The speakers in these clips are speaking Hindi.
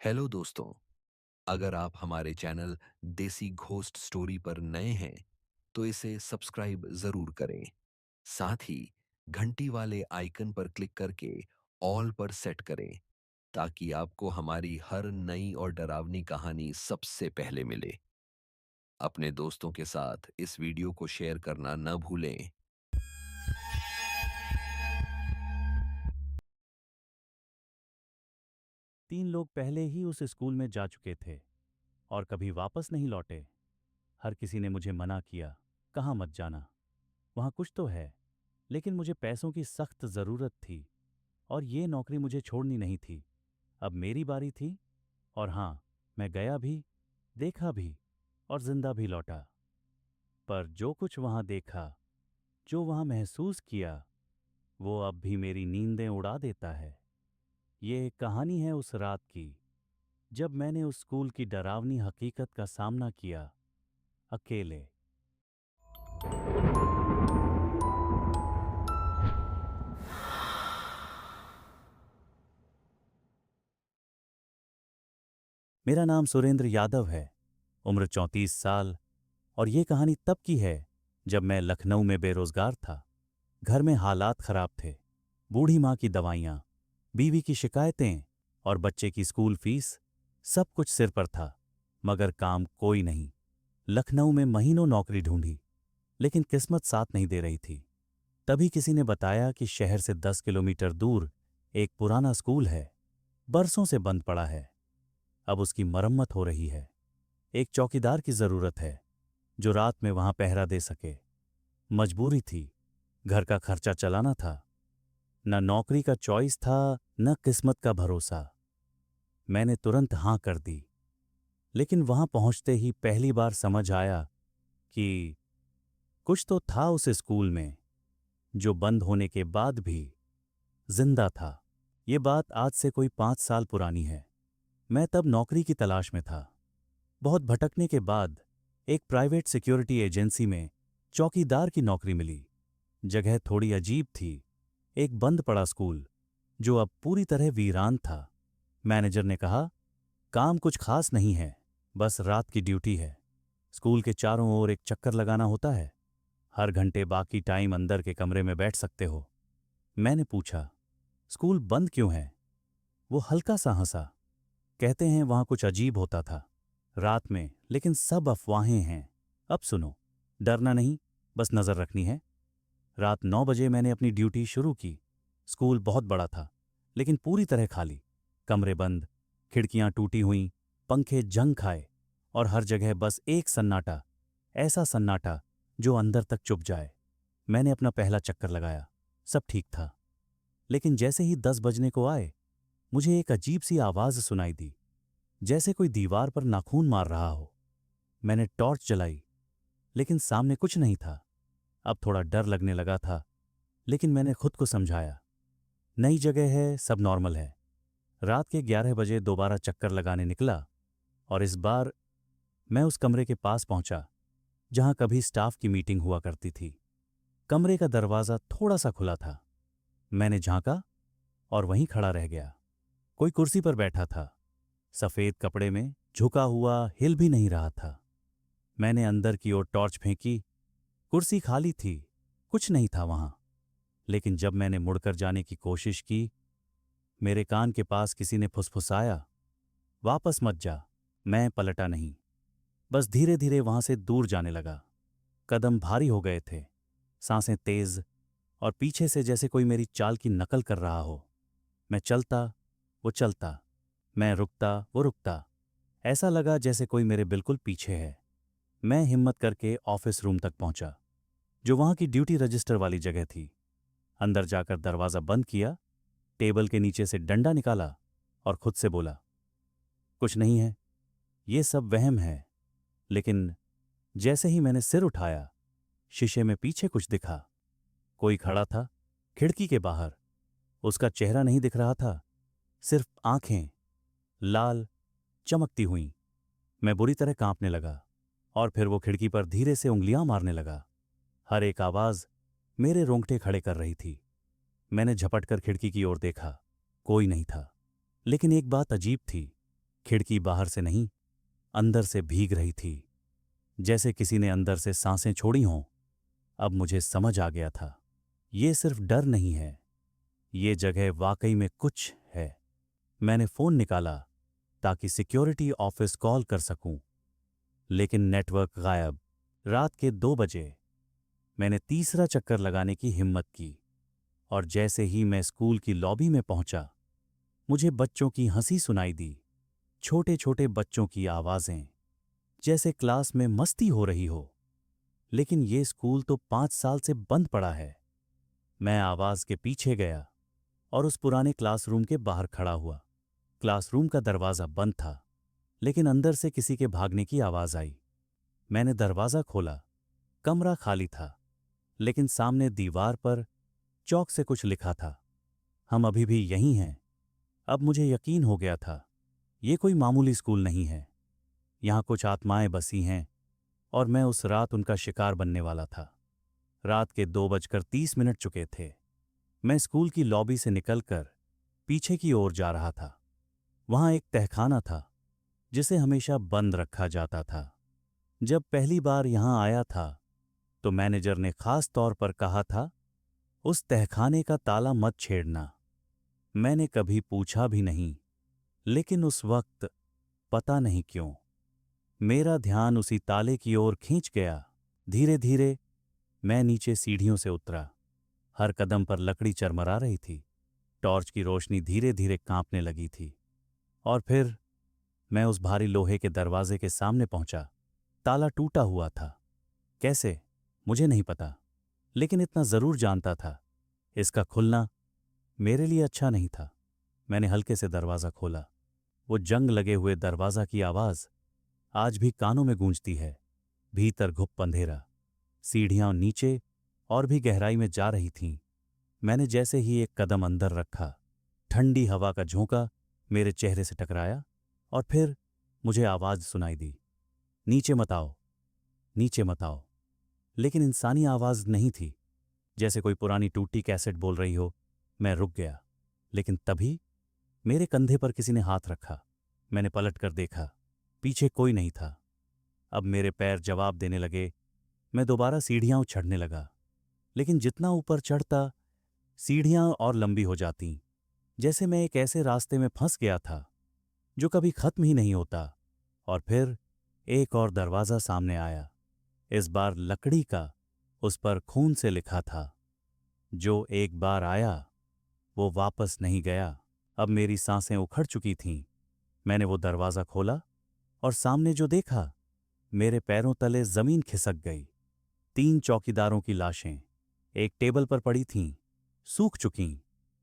हेलो दोस्तों। अगर आप हमारे चैनल देसी घोस्ट स्टोरी पर नए हैं तो इसे सब्सक्राइब जरूर करें। साथ ही घंटी वाले आइकन पर क्लिक करके ऑल पर सेट करें ताकि आपको हमारी हर नई और डरावनी कहानी सबसे पहले मिले। अपने दोस्तों के साथ इस वीडियो को शेयर करना न भूलें। 3 लोग पहले ही उस स्कूल में जा चुके थे और कभी वापस नहीं लौटे। हर किसी ने मुझे मना किया, कहाँ मत जाना, वहाँ कुछ तो है। लेकिन मुझे पैसों की सख्त ज़रूरत थी और ये नौकरी मुझे छोड़नी नहीं थी। अब मेरी बारी थी और हाँ, मैं गया भी, देखा भी और जिंदा भी लौटा। पर जो कुछ वहाँ देखा, जो वहाँ महसूस किया, वो अब भी मेरी नींदें उड़ा देता है। ये एक कहानी है उस रात की जब मैंने उस स्कूल की डरावनी हकीकत का सामना किया, अकेले। मेरा नाम सुरेंद्र यादव है, उम्र 34 साल। और ये कहानी तब की है जब मैं लखनऊ में बेरोजगार था। घर में हालात खराब थे। बूढ़ी माँ की दवाइयाँ, बीवी की शिकायतें और बच्चे की स्कूल फीस, सब कुछ सिर पर था। मगर काम कोई नहीं। लखनऊ में महीनों नौकरी ढूंढी, लेकिन किस्मत साथ नहीं दे रही थी। तभी किसी ने बताया कि शहर से 10 किलोमीटर दूर एक पुराना स्कूल है, बरसों से बंद पड़ा है। अब उसकी मरम्मत हो रही है। एक चौकीदार की जरूरत है जो रात में वहां पहरा दे सके। मजबूरी थी, घर का खर्चा चलाना था। न नौकरी का चॉइस था, न किस्मत का भरोसा। मैंने तुरंत हां कर दी। लेकिन वहां पहुंचते ही पहली बार समझ आया कि कुछ तो था उस स्कूल में जो बंद होने के बाद भी जिंदा था। ये बात आज से कोई 5 साल पुरानी है। मैं तब नौकरी की तलाश में था। बहुत भटकने के बाद एक प्राइवेट सिक्योरिटी एजेंसी में चौकीदार की नौकरी मिली। जगह थोड़ी अजीब थी, एक बंद पड़ा स्कूल जो अब पूरी तरह वीरान था। मैनेजर ने कहा, काम कुछ खास नहीं है, बस रात की ड्यूटी है। स्कूल के चारों ओर एक चक्कर लगाना होता है। हर घंटे बाकी टाइम अंदर के कमरे में बैठ सकते हो। मैंने पूछा, स्कूल बंद क्यों है? वो हल्का सा हंसा। कहते हैं वहां कुछ अजीब होता था रात में, लेकिन सब अफवाहें हैं। अब सुनो, डरना नहीं, बस नजर रखनी है। रात 9 बजे मैंने अपनी ड्यूटी शुरू की। स्कूल बहुत बड़ा था, लेकिन पूरी तरह खाली। कमरे बंद, खिड़कियां टूटी हुई, पंखे जंग खाए और हर जगह बस एक सन्नाटा। ऐसा सन्नाटा जो अंदर तक चुभ जाए। मैंने अपना पहला चक्कर लगाया, सब ठीक था। लेकिन जैसे ही 10 बजने को आए, मुझे एक अजीब सी आवाज सुनाई दी, जैसे कोई दीवार पर नाखून मार रहा हो। मैंने टॉर्च जलाई, लेकिन सामने कुछ नहीं था। अब थोड़ा डर लगने लगा था, लेकिन मैंने खुद को समझाया, नई जगह है, सब नॉर्मल है। रात के 11 बजे दोबारा चक्कर लगाने निकला और इस बार मैं उस कमरे के पास पहुंचा जहां कभी स्टाफ की मीटिंग हुआ करती थी। कमरे का दरवाजा थोड़ा सा खुला था। मैंने झांका और वहीं खड़ा रह गया। कोई कुर्सी पर बैठा था, सफेद कपड़े में, झुका हुआ, हिल भी नहीं रहा था। मैंने अंदर की ओर टॉर्च फेंकी। कुर्सी खाली थी, कुछ नहीं था वहां। लेकिन जब मैंने मुड़कर जाने की कोशिश की, मेरे कान के पास किसी ने फुसफुसाया, वापस मत जा। मैं पलटा नहीं, बस धीरे धीरे वहां से दूर जाने लगा। कदम भारी हो गए थे, सांसें तेज, और पीछे से जैसे कोई मेरी चाल की नकल कर रहा हो। मैं चलता, वो चलता, मैं रुकता, वो रुकता। ऐसा लगा जैसे कोई मेरे बिल्कुल पीछे है। मैं हिम्मत करके ऑफिस रूम तक पहुंचा, जो वहां की ड्यूटी रजिस्टर वाली जगह थी। अंदर जाकर दरवाजा बंद किया, टेबल के नीचे से डंडा निकाला और खुद से बोला, कुछ नहीं है, ये सब वहम है। लेकिन जैसे ही मैंने सिर उठाया, शीशे में पीछे कुछ दिखा। कोई खड़ा था, खिड़की के बाहर। उसका चेहरा नहीं दिख रहा था, सिर्फ आंखें, लाल, चमकती हुईं। मैं बुरी तरह कांपने लगा और फिर वो खिड़की पर धीरे से उंगलियां मारने लगा। हर एक आवाज मेरे रोंगटे खड़े कर रही थी। मैंने झपट कर खिड़की की ओर देखा, कोई नहीं था। लेकिन एक बात अजीब थी, खिड़की बाहर से नहीं, अंदर से भीग रही थी, जैसे किसी ने अंदर से सांसें छोड़ी हों। अब मुझे समझ आ गया था, ये सिर्फ डर नहीं है, ये जगह वाकई में कुछ है। मैंने फोन निकाला ताकि सिक्योरिटी ऑफिस कॉल कर सकूं, लेकिन नेटवर्क गायब। रात के 2 बजे मैंने तीसरा चक्कर लगाने की हिम्मत की, और जैसे ही मैं स्कूल की लॉबी में पहुंचा, मुझे बच्चों की हंसी सुनाई दी। छोटे छोटे बच्चों की आवाजें, जैसे क्लास में मस्ती हो रही हो। लेकिन ये स्कूल तो 5 साल से बंद पड़ा है। मैं आवाज के पीछे गया और उस पुराने क्लासरूम के बाहर खड़ा हुआ। क्लासरूम का दरवाजा बंद था, लेकिन अंदर से किसी के भागने की आवाज आई। मैंने दरवाजा खोला। कमरा खाली था, लेकिन सामने दीवार पर चौक से कुछ लिखा था, हम अभी भी यहीं हैं। अब मुझे यकीन हो गया था, ये कोई मामूली स्कूल नहीं है। यहां कुछ आत्माएं बसी हैं, और मैं उस रात उनका शिकार बनने वाला था। रात के 2:30 चुके थे। मैं स्कूल की लॉबी से निकलकर पीछे की ओर जा रहा था। वहां एक तहखाना था, जिसे हमेशा बंद रखा जाता था। जब पहली बार यहां आया था, तो मैनेजर ने खास तौर पर कहा था, उस तहखाने का ताला मत छेड़ना। मैंने कभी पूछा भी नहीं, लेकिन उस वक्त पता नहीं क्यों मेरा ध्यान उसी ताले की ओर खींच गया। धीरे धीरे मैं नीचे सीढ़ियों से उतरा। हर कदम पर लकड़ी चरमरा रही थी। टॉर्च की रोशनी धीरे धीरे कांपने लगी थी। और फिर मैं उस भारी लोहे के दरवाजे के सामने पहुंचा। ताला टूटा हुआ था। कैसे, मुझे नहीं पता, लेकिन इतना जरूर जानता था, इसका खुलना मेरे लिए अच्छा नहीं था। मैंने हल्के से दरवाजा खोला। वो जंग लगे हुए दरवाजा की आवाज आज भी कानों में गूंजती है। भीतर घुप अंधेरा। सीढ़ियां नीचे और भी गहराई में जा रही थीं। मैंने जैसे ही एक कदम अंदर रखा, ठंडी हवा का झोंका मेरे चेहरे से टकराया, और फिर मुझे आवाज सुनाई दी, नीचे मत आओ, नीचे मत आओ। लेकिन इंसानी आवाज नहीं थी, जैसे कोई पुरानी टूटी कैसेट बोल रही हो। मैं रुक गया, लेकिन तभी मेरे कंधे पर किसी ने हाथ रखा। मैंने पलट कर देखा, पीछे कोई नहीं था। अब मेरे पैर जवाब देने लगे। मैं दोबारा सीढ़ियां चढ़ने लगा, लेकिन जितना ऊपर चढ़ता, सीढ़ियां और लंबी हो जातीं, जैसे मैं एक ऐसे रास्ते में फंस गया था जो कभी खत्म ही नहीं होता। और फिर एक और दरवाजा सामने आया। इस बार लकड़ी का, उस पर खून से लिखा था, जो एक बार आया वो वापस नहीं गया। अब मेरी सांसें उखड़ चुकी थीं। मैंने वो दरवाजा खोला, और सामने जो देखा, मेरे पैरों तले जमीन खिसक गई। 3 चौकीदारों की लाशें एक टेबल पर पड़ी थीं, सूख चुकीं,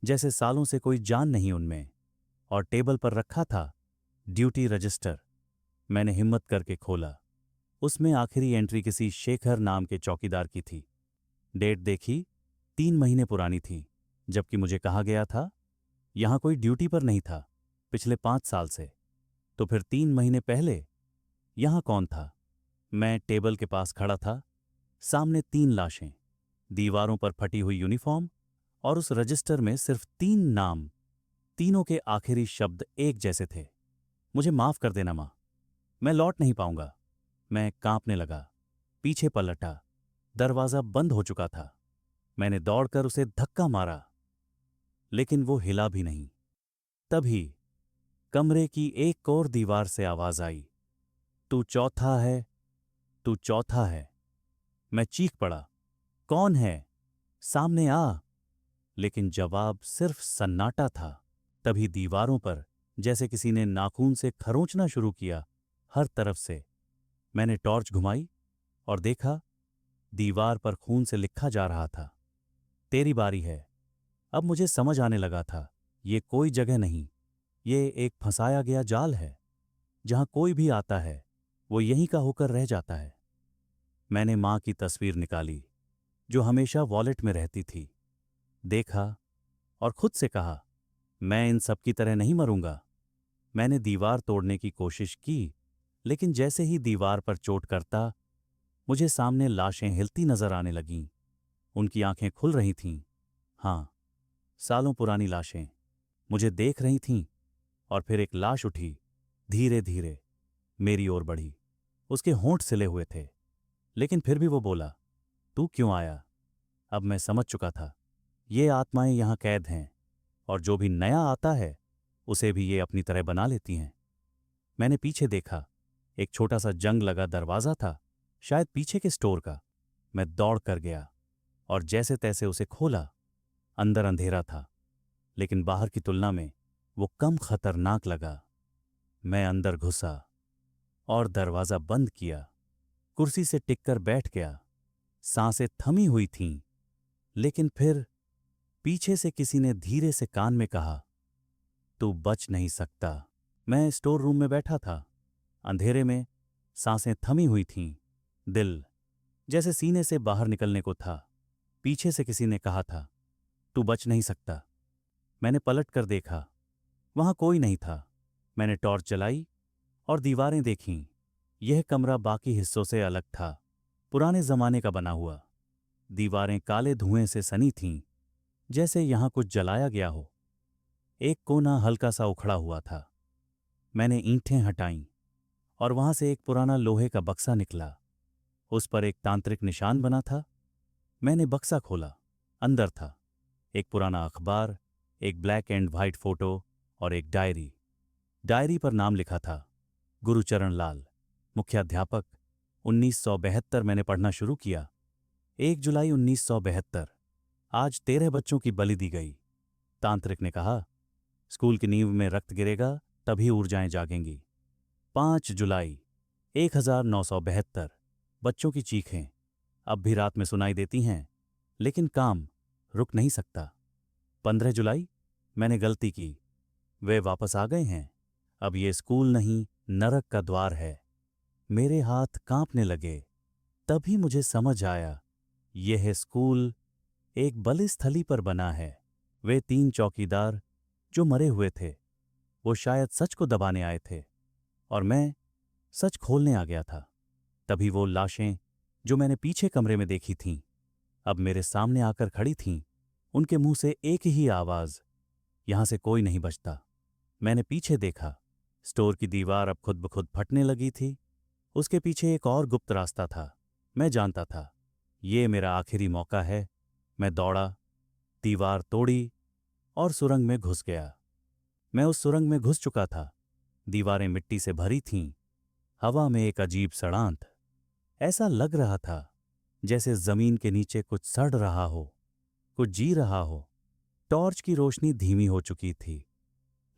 जैसे सालों से कोई जान नहीं उनमें। और टेबल पर रखा था ड्यूटी रजिस्टर। मैंने हिम्मत करके खोला। उसमें आखिरी एंट्री किसी शेखर नाम के चौकीदार की थी। डेट देखी, 3 महीने पुरानी थी, जबकि मुझे कहा गया था यहां कोई ड्यूटी पर नहीं था पिछले 5 साल से। तो फिर 3 महीने पहले यहां कौन था? मैं टेबल के पास खड़ा था, सामने 3 लाशें, दीवारों पर फटी हुई यूनिफॉर्म, और उस रजिस्टर में सिर्फ 3 नाम। तीनों के आखिरी शब्द एक जैसे थे, मुझे माफ कर देना मां, मैं लौट नहीं पाऊंगा। मैं कांपने लगा, पीछे पलटा। दरवाजा बंद हो चुका था। मैंने दौड़कर उसे धक्का मारा, लेकिन वो हिला भी नहीं। तभी कमरे की एक और दीवार से आवाज आई, तू चौथा है, तू चौथा है। मैं चीख पड़ा, कौन है? सामने आ। लेकिन जवाब सिर्फ सन्नाटा था। तभी दीवारों पर जैसे किसी ने नाखून से खरोंचना शुरू किया, हर तरफ से। मैंने टॉर्च घुमाई और देखा, दीवार पर खून से लिखा जा रहा था, तेरी बारी है। अब मुझे समझ आने लगा था, ये कोई जगह नहीं, ये एक फंसाया गया जाल है। जहां कोई भी आता है, वो यहीं का होकर रह जाता है। मैंने मां की तस्वीर निकाली, जो हमेशा वॉलेट में रहती थी। देखा और खुद से कहा, मैं इन सब की तरह नहीं मरूंगा। मैंने दीवार तोड़ने की कोशिश की, लेकिन जैसे ही दीवार पर चोट करता, मुझे सामने लाशें हिलती नजर आने लगीं। उनकी आंखें खुल रही थीं। हां, सालों पुरानी लाशें मुझे देख रही थीं। और फिर एक लाश उठी, धीरे धीरे मेरी ओर बढ़ी। उसके होंठ सिले हुए थे, लेकिन फिर भी वो बोला, तू क्यों आया? अब मैं समझ चुका था, ये आत्माएं यहां कैद हैं, और जो भी नया आता है उसे भी ये अपनी तरह बना लेती हैं। मैंने पीछे देखा, एक छोटा सा जंग लगा दरवाजा था, शायद पीछे के स्टोर का। मैं दौड़ कर गया और जैसे तैसे उसे खोला। अंदर अंधेरा था, लेकिन बाहर की तुलना में वो कम खतरनाक लगा। मैं अंदर घुसा और दरवाजा बंद किया। कुर्सी से टिककर बैठ गया। सांसें थमी हुई थीं, लेकिन फिर पीछे से किसी ने धीरे से कान में कहा, तू बच नहीं सकता। मैं स्टोर रूम में बैठा था। अंधेरे में सांसें थमी हुई थीं। दिल जैसे सीने से बाहर निकलने को था। पीछे से किसी ने कहा था, तू बच नहीं सकता। मैंने पलट कर देखा, वहां कोई नहीं था। मैंने टॉर्च जलाई और दीवारें देखीं। यह कमरा बाकी हिस्सों से अलग था, पुराने जमाने का बना हुआ। दीवारें काले धुएं से सनी थीं, जैसे यहां कुछ जलाया गया हो। एक कोना हल्का सा उखड़ा हुआ था। मैंने ईंटें हटाईं और वहां से एक पुराना लोहे का बक्सा निकला। उस पर एक तांत्रिक निशान बना था। मैंने बक्सा खोला। अंदर था एक पुराना अखबार, एक ब्लैक एंड व्हाइट फोटो और एक डायरी। डायरी पर नाम लिखा था, गुरुचरण लाल, मुख्याध्यापक, 1972। मैंने पढ़ना शुरू किया। 1 जुलाई 1972। आज 13 बच्चों की बलि दी गई। तांत्रिक ने कहा, स्कूल की नींव में रक्त गिरेगा तभी ऊर्जाएं जागेंगी। 5 जुलाई 1972। बच्चों की चीखें अब भी रात में सुनाई देती हैं, लेकिन काम रुक नहीं सकता। 15 जुलाई, मैंने गलती की। वे वापस आ गए हैं। अब ये स्कूल नहीं, नरक का द्वार है। मेरे हाथ कांपने लगे। तभी मुझे समझ आया, यह स्कूल एक बलिस्थली पर बना है। वे 3 चौकीदार जो मरे हुए थे, वो शायद सच को दबाने आए थे, और मैं सच खोलने आ गया था। तभी वो लाशें जो मैंने पीछे कमरे में देखी थीं, अब मेरे सामने आकर खड़ी थीं। उनके मुंह से एक ही आवाज, यहां से कोई नहीं बचता। मैंने पीछे देखा। स्टोर की दीवार अब खुद ब खुद फटने लगी थी। उसके पीछे एक और गुप्त रास्ता था। मैं जानता था, ये मेरा आखिरी मौका है। मैं दौड़ा, दीवार तोड़ी और सुरंग में घुस गया। मैं उस सुरंग में घुस चुका था। दीवारें मिट्टी से भरी थीं। हवा में एक अजीब सड़ांत। ऐसा लग रहा था जैसे जमीन के नीचे कुछ सड़ रहा हो, कुछ जी रहा हो। टॉर्च की रोशनी धीमी हो चुकी थी,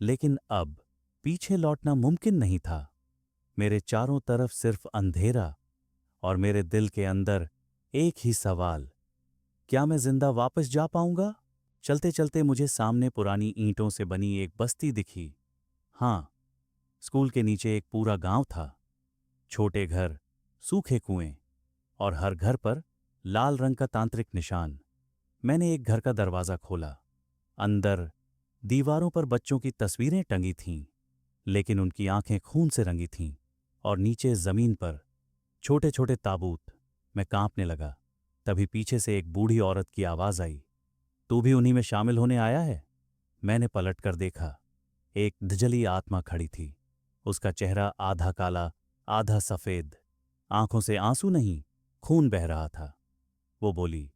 लेकिन अब पीछे लौटना मुमकिन नहीं था। मेरे चारों तरफ सिर्फ अंधेरा, और मेरे दिल के अंदर एक ही सवाल, क्या मैं जिंदा वापस जा पाऊंगा? चलते चलते मुझे सामने पुरानी ईंटों से बनी एक बस्ती दिखी। हाँ, स्कूल के नीचे एक पूरा गांव था। छोटे घर, सूखे कुएं, और हर घर पर लाल रंग का तांत्रिक निशान। मैंने एक घर का दरवाजा खोला। अंदर दीवारों पर बच्चों की तस्वीरें टंगी थीं, लेकिन उनकी आंखें खून से रंगी थीं, और नीचे जमीन पर छोटे छोटे ताबूत। मैं कांपने लगा। तभी पीछे से एक बूढ़ी औरत की आवाज आई, तू भी उन्हीं में शामिल होने आया है? मैंने पलट कर देखा। एक धजली आत्मा खड़ी थी। उसका चेहरा आधा काला, आधा सफेद। आंखों से आंसू नहीं, खून बह रहा था। वो बोली,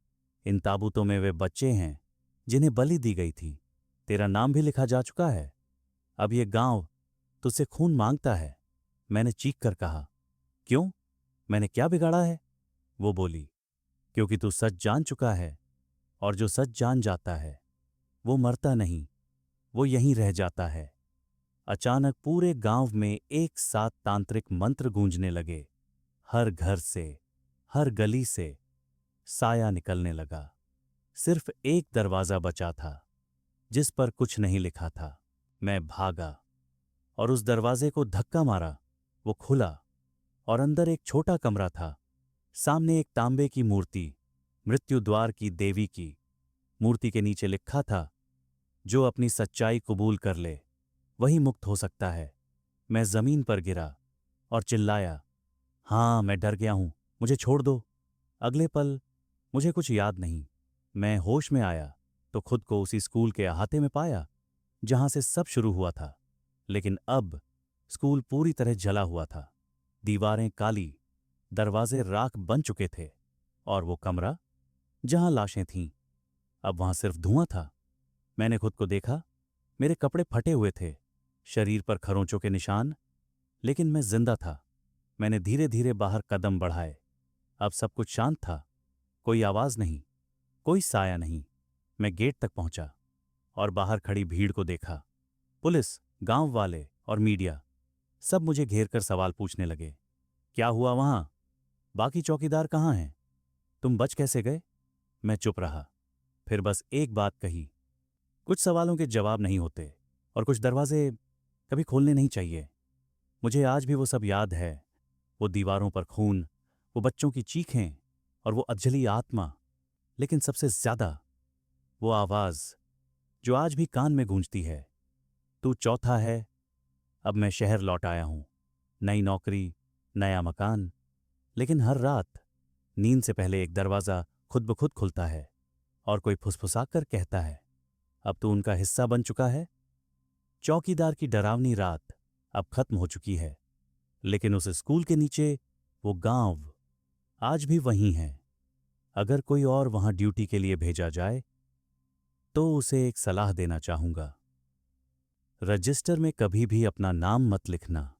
इन ताबूतों में वे बच्चे हैं जिन्हें बलि दी गई थी। तेरा नाम भी लिखा जा चुका है। अब ये गांव तुझसे खून मांगता है। मैंने चीख कर कहा, क्यों? मैंने क्या बिगाड़ा है? वो बोली, क्योंकि तू सच जान चुका है, और जो सच जान जाता है वो मरता नहीं, वो यहीं रह जाता है। अचानक पूरे गांव में एक साथ तांत्रिक मंत्र गूंजने लगे। हर घर से, हर गली से साया निकलने लगा। सिर्फ एक दरवाजा बचा था, जिस पर कुछ नहीं लिखा था। मैं भागा और उस दरवाजे को धक्का मारा। वो खुला, और अंदर एक छोटा कमरा था। सामने एक तांबे की मूर्ति, मृत्यु द्वार की देवी की। मूर्ति के नीचे लिखा था, जो अपनी सच्चाई कबूल कर ले वही मुक्त हो सकता है। मैं जमीन पर गिरा और चिल्लाया, हाँ, मैं डर गया हूं, मुझे छोड़ दो। अगले पल मुझे कुछ याद नहीं। मैं होश में आया तो खुद को उसी स्कूल के अहाते में पाया जहां से सब शुरू हुआ था। लेकिन अब स्कूल पूरी तरह जला हुआ था। दीवारें काली, दरवाजे राख बन चुके थे, और वो कमरा जहां लाशें थीं, अब वहां सिर्फ धुआं था। मैंने खुद को देखा। मेरे कपड़े फटे हुए थे, शरीर पर खरोंचों के निशान, लेकिन मैं जिंदा था। मैंने धीरे धीरे बाहर कदम बढ़ाए। अब सब कुछ शांत था। कोई आवाज नहीं, कोई साया नहीं। मैं गेट तक पहुंचा और बाहर खड़ी भीड़ को देखा। पुलिस, गांव वाले और मीडिया, सब मुझे घेर कर सवाल पूछने लगे। क्या हुआ वहां? बाकी चौकीदार कहाँ हैं? तुम बच कैसे गए? मैं चुप रहा। फिर बस एक बात कही, कुछ सवालों के जवाब नहीं होते, और कुछ दरवाजे कभी खोलने नहीं चाहिए। मुझे आज भी वो सब याद है। वो दीवारों पर खून, वो बच्चों की चीखें, और वो अधजली आत्मा। लेकिन सबसे ज्यादा वो आवाज जो आज भी कान में गूंजती है, तू चौथा है। अब मैं शहर लौट आया हूं, नई नौकरी, नया मकान, लेकिन हर रात नींद से पहले एक दरवाजा खुद ब खुद खुलता है, और कोई फुसफुसाकर कहता है, अब तू उनका हिस्सा बन चुका है। चौकीदार की डरावनी रात अब खत्म हो चुकी है, लेकिन उस स्कूल के नीचे वो गांव आज भी वहीं है। अगर कोई और वहां ड्यूटी के लिए भेजा जाए, तो उसे एक सलाह देना चाहूंगा, रजिस्टर में कभी भी अपना नाम मत लिखना।